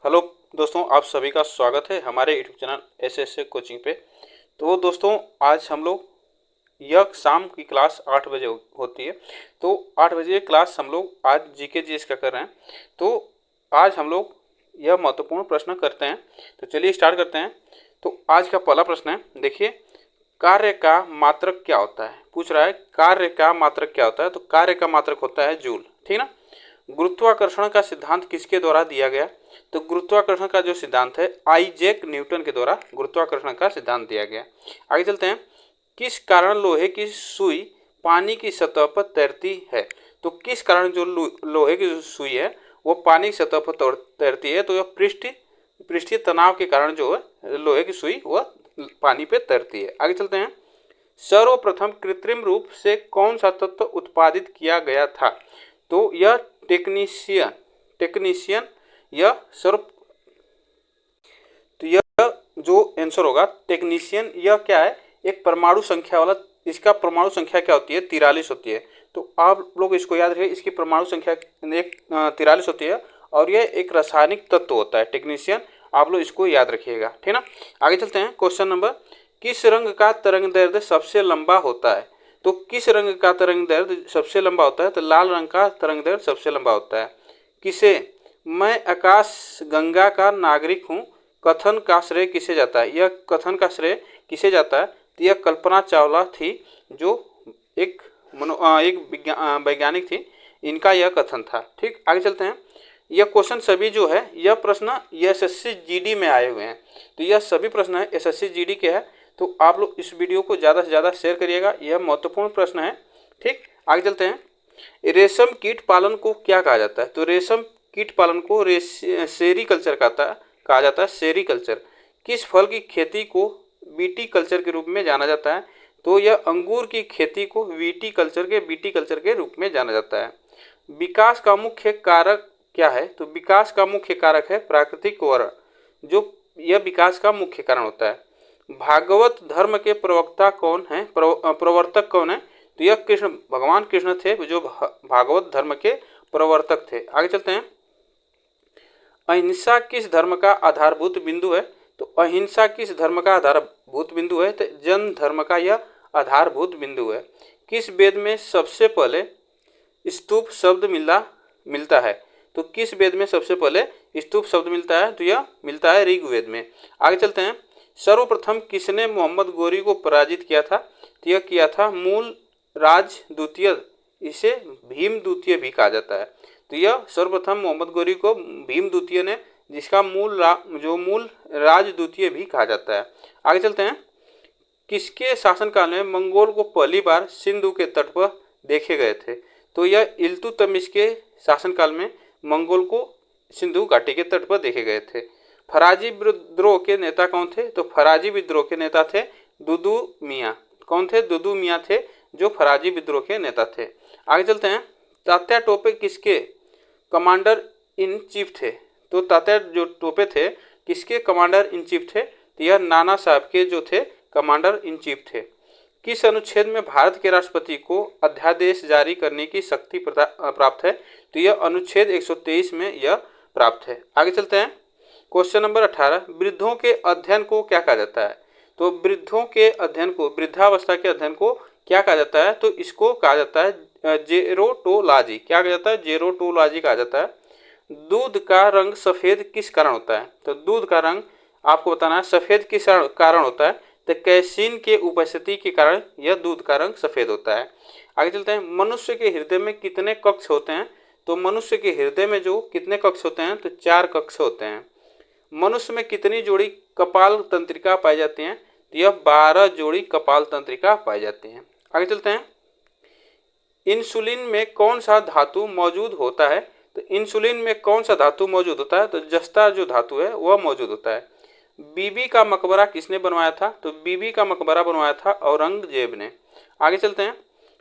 Hello दोस्तों, आप सभी का स्वागत है हमारे यूट्यूब चैनल एस कोचिंग पे। तो दोस्तों, आज हम लोग यह शाम की क्लास 8 बजे होती है। तो 8 बजे क्लास हम लोग आज जीके जीएस का कर रहे हैं। तो आज हम लोग यह महत्वपूर्ण प्रश्न करते हैं। तो चलिए स्टार्ट करते हैं। तो आज का पहला प्रश्न है, देखिए, कार्य का मात्रक क्या होता है। पूछ रहा है कार्य का मात्रक क्या होता है। तो कार्य का मात्रक होता है जूल, ठीक ना। गुरुत्वाकर्षण का सिद्धांत किसके द्वारा दिया गया। तो गुरुत्वाकर्षण का जो सिद्धांत है आइजैक न्यूटन के द्वारा गुरुत्वाकर्षण का सिद्धांत दिया गया। आगे चलते हैं। किस कारण लोहे की सुई पानी की सतह पर तैरती है। तो किस कारण जो लोहे की जो सुई है वो पानी की सतह पर तैरती है। तो यह पृष्ठीय तनाव के कारण जो है लोहे की सुई वह पानी पे तैरती है। आगे चलते हैं। सर्वप्रथम कृत्रिम रूप से कौन सा तत्व उत्पादित किया गया था। तो यह टेक्नीशियन यह सर्व तो यह जो आंसर होगा टेक्नीशियन, यह क्या है, एक परमाणु संख्या वाला। इसका परमाणु संख्या क्या होती है, 43 होती है। तो आप लोग इसको याद रखिए, इसकी परमाणु संख्या एक 43 होती है और यह एक रासायनिक तत्व होता है टेक्नीशियन। आप लोग इसको याद रखिएगा, ठीक ना। आगे चलते हैं। क्वेश्चन नंबर, किस रंग का तरंग दैर्ध्य सबसे लंबा होता है। तो किस रंग का तरंग दैर्ध्य सबसे लंबा होता है। तो लाल रंग का तरंग दैर्ध्य सबसे लंबा होता है। किसे, मैं आकाश गंगा का नागरिक हूँ, कथन का श्रेय किसे जाता है। यह कथन का श्रेय किसे जाता है। तो यह कल्पना चावला थी, जो एक वैज्ञानिक थी, इनका यह कथन था। ठीक, आगे चलते हैं। यह क्वेश्चन सभी जो है, यह प्रश्न एसएससी जीडी में आए हुए हैं। तो यह सभी प्रश्न है एसएससी जीडी के है। तो आप लोग इस वीडियो को ज़्यादा से ज़्यादा शेयर करिएगा, यह महत्वपूर्ण प्रश्न है। ठीक, आगे चलते हैं। रेशम कीट पालन को क्या कहा जाता है। तो रेशम कीट पालन को सेरीकल्चर कहा जाता है, सेरीकल्चर। किस फल की खेती को बीटी कल्चर के रूप में जाना जाता है। तो यह अंगूर की खेती को बीटी कल्चर के रूप में जाना जाता है। विकास का मुख्य कारक क्या है। तो विकास का मुख्य कारक है प्राकृतिक वर्ण, जो यह विकास का मुख्य कारण होता है। भागवत धर्म के प्रवर्तक कौन है। तो यह भगवान कृष्ण थे, जो भागवत धर्म के प्रवर्तक थे। आगे चलते हैं। अहिंसा किस धर्म का आधारभूत बिंदु है। तो अहिंसा किस धर्म का आधारभूत बिंदु है। तो जैन धर्म का यह आधारभूत बिंदु है। किस वेद में सबसे पहले स्तूप शब्द मिलता है। तो किस वेद में सबसे पहले स्तूप शब्द मिलता है। तो यह मिलता है ऋग्वेद में। आगे चलते हैं। सर्वप्रथम किसने मोहम्मद गोरी को पराजित किया था। तो यह किया था मूल राज द्वितीय, इसे भीम द्वितीय भी कहा जाता है। तो यह सर्वप्रथम मोहम्मद गोरी को भीम द्वितीय ने, जिसका मूल राज द्वितीय भी कहा जाता है। आगे चलते हैं। किसके शासनकाल में मंगोल को पहली बार सिंधु के तट पर देखे गए थे। तो यह इल्तुतमिश के शासनकाल में मंगोल को सिंधु घाटी के तट पर देखे गए थे। फराजी विद्रोह के नेता कौन थे। तो फराजी विद्रोह के नेता थे दुदू मियाँ। कौन थे, दुदू मियाँ थे, जो फराजी विद्रोह के नेता थे। आगे चलते हैं। तात्या टोपे किसके कमांडर इन चीफ थे। तो तात्या जो टोपे थे किसके कमांडर इन चीफ थे। तो यह नाना साहब के जो थे कमांडर इन चीफ थे। किस अनुच्छेद में भारत के राष्ट्रपति को अध्यादेश जारी करने की शक्ति प्राप्त है। तो यह अनुच्छेद 123 में यह प्राप्त है। आगे चलते हैं। क्वेश्चन नंबर 18, वृद्धों के अध्ययन को क्या कहा जाता है। तो वृद्धों के अध्ययन को, वृद्धावस्था के अध्ययन को क्या कहा जाता है। तो इसको कहा जाता है जेरोटोलॉजी। क्या कहा जाता है, जेरोटोलॉजी कहा जाता है। दूध का रंग सफेद किस कारण होता है। तो दूध का रंग आपको बताना है सफेद किस कारण होता है। तो कैसीन के उपस्थिति के कारण यह दूध का रंग सफेद होता है। आगे चलते हैं। मनुष्य के हृदय में कितने कक्ष होते हैं। तो मनुष्य के हृदय में जो कितने कक्ष होते हैं। तो 4 कक्ष होते हैं। मनुष्य में कितनी जोड़ी कपाल तंत्रिका पाई जाती हैं। तो यह 12 जोड़ी कपाल तंत्रिका पाई जाती हैं। आगे चलते हैं। इंसुलिन में कौन सा धातु मौजूद होता है। तो इंसुलिन में कौन सा धातु मौजूद होता है। तो जस्ता जो धातु है वह मौजूद होता है। बीबी का मकबरा किसने बनवाया था। तो बीबी का मकबरा बनवाया था औरंगजेब ने। आगे चलते हैं।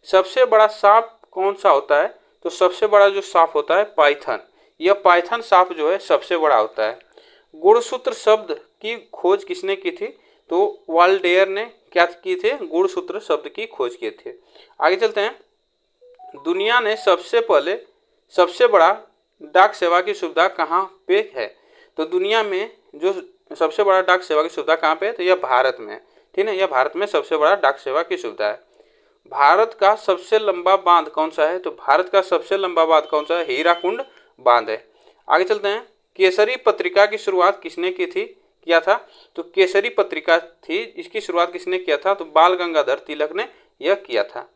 सबसे बड़ा सांप कौन सा होता है। तो सबसे बड़ा जो सांप होता है पाइथन। यह पाइथन सांप जो है सबसे बड़ा होता है। गुणसूत्र शब्द की खोज किसने की थी। तो वाल्डेयर ने क्या की थे, गुणसूत्र शब्द की खोज किए थे। आगे चलते हैं। दुनिया ने सबसे बड़ा डाक सेवा की सुविधा कहाँ पे है। तो दुनिया में जो सबसे बड़ा डाक सेवा की सुविधा कहाँ पे है, तो यह भारत में है। ठीक है, यह भारत में सबसे बड़ा डाक सेवा की सुविधा है। भारत का सबसे लंबा बांध कौन सा है, तो भारत का सबसे लंबा बांध कौन सा है, हीराकुंड बांध है। आगे चलते हैं, केसरी पत्रिका की शुरुआत किसने की थी, किया था, तो केसरी पत्रिका थी, इसकी शुरुआत किसने किया था, तो बाल गंगाधर तिलक ने यह किया था।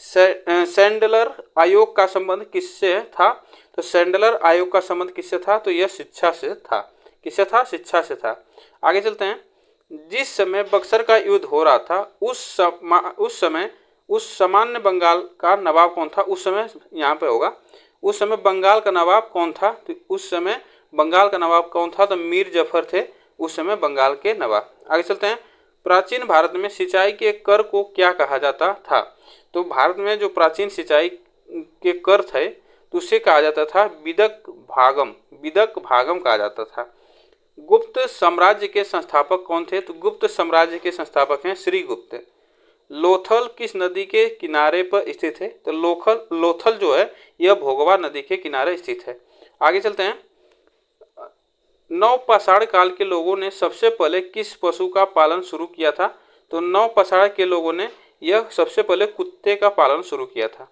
सैंडलर आयोग का संबंध किससे था, तो सैंडलर आयोग का संबंध किससे था, तो यह शिक्षा से था। किससे था, शिक्षा से था। आगे चलते हैं, जिस समय बक्सर का युद्ध हो रहा था उस समय उस सामान्य बंगाल का नवाब कौन था, उस समय यहाँ पे होगा, उस समय बंगाल का नवाब कौन था, तो उस समय बंगाल का नवाब कौन था, तो मीर जफर थे उस समय बंगाल के नवाब। आगे चलते हैं, प्राचीन भारत में सिंचाई के कर को क्या कहा जाता था, तो भारत में जो प्राचीन सिंचाई के कर थे तो उसे कहा जाता था विदक भागम, विदक भागम कहा जाता था। गुप्त साम्राज्य के संस्थापक कौन थे, तो गुप्त साम्राज्य के संस्थापक हैं श्रीगुप्त। लोथल किस नदी के किनारे पर स्थित है, तो लोथल जो है यह भोगवा नदी के किनारे स्थित है। आगे चलते हैं, नवपाषाण काल के लोगों ने सबसे पहले किस पशु का पालन शुरू किया था, तो नवपाषाण के लोगों ने यह सबसे पहले कुत्ते का पालन शुरू किया था।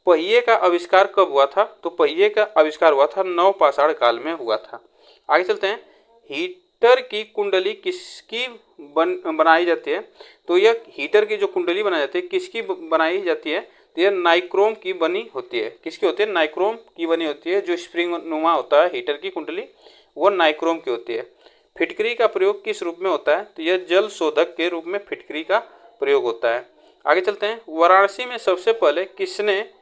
पहिए का आविष्कार कब हुआ था, तो पहिए का आविष्कार हुआ था नवपाषाण काल में हुआ था। आगे चलते हैं, हीटर की कुंडली किसकी बनाई जाती है, तो यह हीटर की जो कुंडली बनाई जाती है किसकी बनाई जाती है, तो यह नाइक्रोम की बनी होती है। किसकी होती है, नाइक्रोम की बनी होती है। जो स्प्रिंग नुमा होता है हीटर की कुंडली वो नाइक्रोम की होती है। फिटकरी का प्रयोग किस रूप में होता है, तो यह जल शोधक के रूप में फिटकरी का प्रयोग होता है। आगे चलते हैं, वाराणसी में सबसे पहले किसने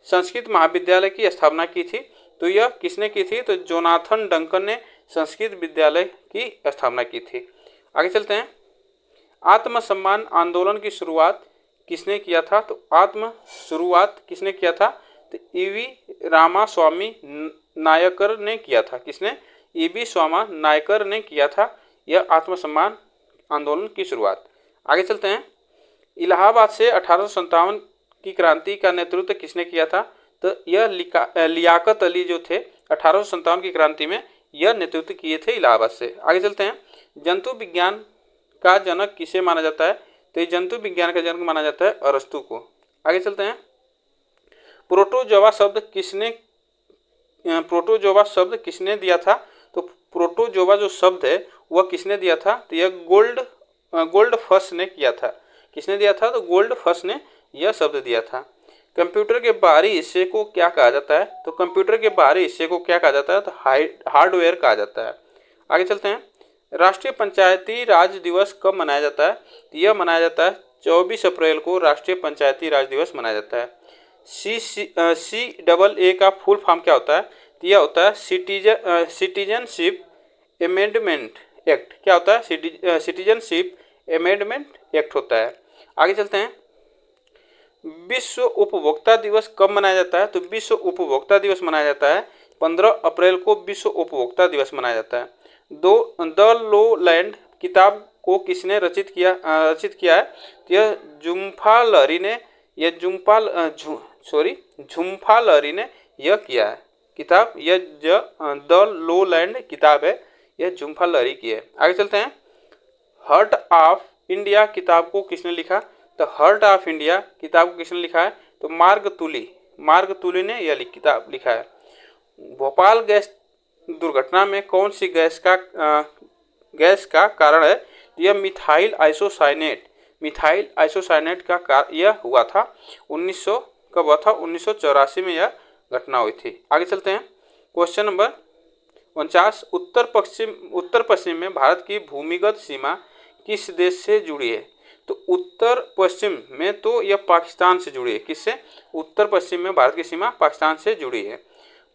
संस्कृत महाविद्यालय की स्थापना की थी, तो यह किसने की थी, तो जोनाथन डंकन ने संस्कृत विद्यालय की स्थापना की थी। आगे चलते हैं, आत्मसम्मान आंदोलन की शुरुआत किसने किया था, तो शुरुआत किसने किया था, तो ईवी रामास्वामी नायकर ने किया था। किसने, ईवी स्वामा नायकर ने किया था यह आत्मसम्मान आंदोलन की शुरुआत। आगे चलते हैं, इलाहाबाद से 1857 की क्रांति का नेतृत्व किसने किया था, तो यह लियाकत अली जो थे 1857 की क्रांति में यह नेतृत्व किए थे इलाहाबाद से। आगे चलते हैं, जंतु विज्ञान का जनक किसे माना जाता है, तो जंतु विज्ञान का जनक माना जाता है अरस्तु को। आगे चलते हैं, प्रोटोजोआ शब्द किसने दिया था, तो प्रोटोजोआ जो शब्द है वह किसने दिया था, तो यह गोल्ड फस ने किया था। किसने दिया था, तो गोल्ड फस ने यह शब्द दिया था। कंप्यूटर के बाहरी हिस्से को क्या कहा जाता है, तो कंप्यूटर के बाहरी हिस्से को क्या कहा जाता है, तो हार्डवेयर कहा जाता है। आगे चलते हैं, राष्ट्रीय पंचायती राज दिवस कब मनाया जाता है, तो यह मनाया जाता है 24 अप्रैल को राष्ट्रीय पंचायती राज दिवस मनाया जाता है। CAA का फुल फॉर्म क्या होता है, तो यह होता है सिटीजनशिप अमेंडमेंट एक्ट। क्या होता है, सिटीजनशिप अमेंडमेंट एक्ट होता है। आगे चलते हैं, विश्व उपभोक्ता दिवस कब मनाया जाता है, तो विश्व उपभोक्ता दिवस मनाया जाता है 15 अप्रैल को विश्व उपभोक्ता दिवस मनाया जाता है। द लो लैंड किताब को किसने रचित किया है, तो यह झुम्पा लहरी ने यह किया है किताब। यह द लो लैंड किताब है, यह झुम्पा लहरी की है। आगे चलते हैं, हार्ट ऑफ इंडिया किताब को किसने लिखा, तो हार्ट ऑफ इंडिया किताब को किसने लिखा है, तो मार्ग तुली ने यह किताब लिखा है। भोपाल गैस दुर्घटना में कौन सी गैस का कारण है, यह मिथाइल आइसोसाइनेट का यह हुआ था 1984 में यह घटना हुई थी। आगे चलते हैं, क्वेश्चन नंबर 49, उत्तर पश्चिम में भारत की भूमिगत सीमा किस देश से जुड़ी है, तो उत्तर पश्चिम में तो यह पाकिस्तान से जुड़ी है। किससे, उत्तर पश्चिम में भारत की सीमा पाकिस्तान से जुड़ी है।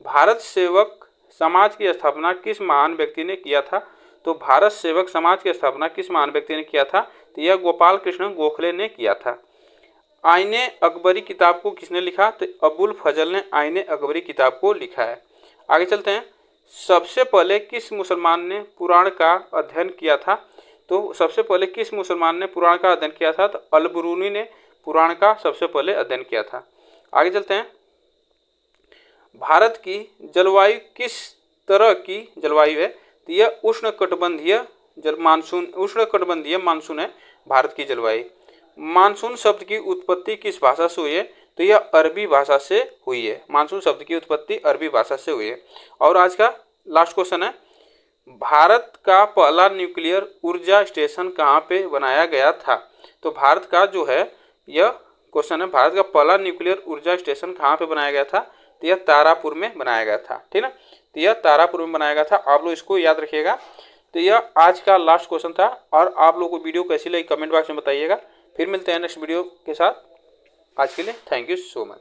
भारत सेवक समाज की स्थापना किस महान व्यक्ति ने किया था, तो भारत सेवक समाज की स्थापना किस महान व्यक्ति ने किया था, तो यह गोपाल कृष्ण गोखले ने किया था। आईने अकबरी किताब को किसने लिखा, तो अबुल फजल ने आईने अकबरी किताब को लिखा है। आगे चलते हैं, सबसे पहले किस मुसलमान ने पुराण का अध्ययन किया था, तो सबसे पहले किस मुसलमान ने पुराण का अध्ययन किया था, तो अल-बुरूनी ने पुराण का सबसे पहले अध्ययन किया था। आगे चलते हैं, भारत की जलवायु किस तरह की जलवायु है, तो यह उष्णकटिबंधीय मानसून है भारत की जलवायु। मानसून शब्द की उत्पत्ति किस भाषा से हुई है? तो यह अरबी भाषा से हुई है। मानसून शब्द की उत्पत्ति अरबी भाषा से हुई है। और आज का लास्ट क्वेश्चन है, भारत का पहला न्यूक्लियर ऊर्जा स्टेशन कहाँ पे बनाया गया था? तो भारत का जो है यह क्वेश्चन है, भारत का पहला न्यूक्लियर ऊर्जा स्टेशन कहाँ पे बनाया गया था? तो यह तारापुर में बनाया गया था। ठीक ना, तो यह तारापुर में बनाया गया था। आप लोग इसको याद रखिएगा। तो यह आज का लास्ट क्वेश्चन था। और आप लोगों को वीडियो कैसी लगी कमेंट बॉक्स में बताइएगा। फिर मिलते हैं नेक्स्ट वीडियो के साथ। आज के लिए थैंक यू सो मच।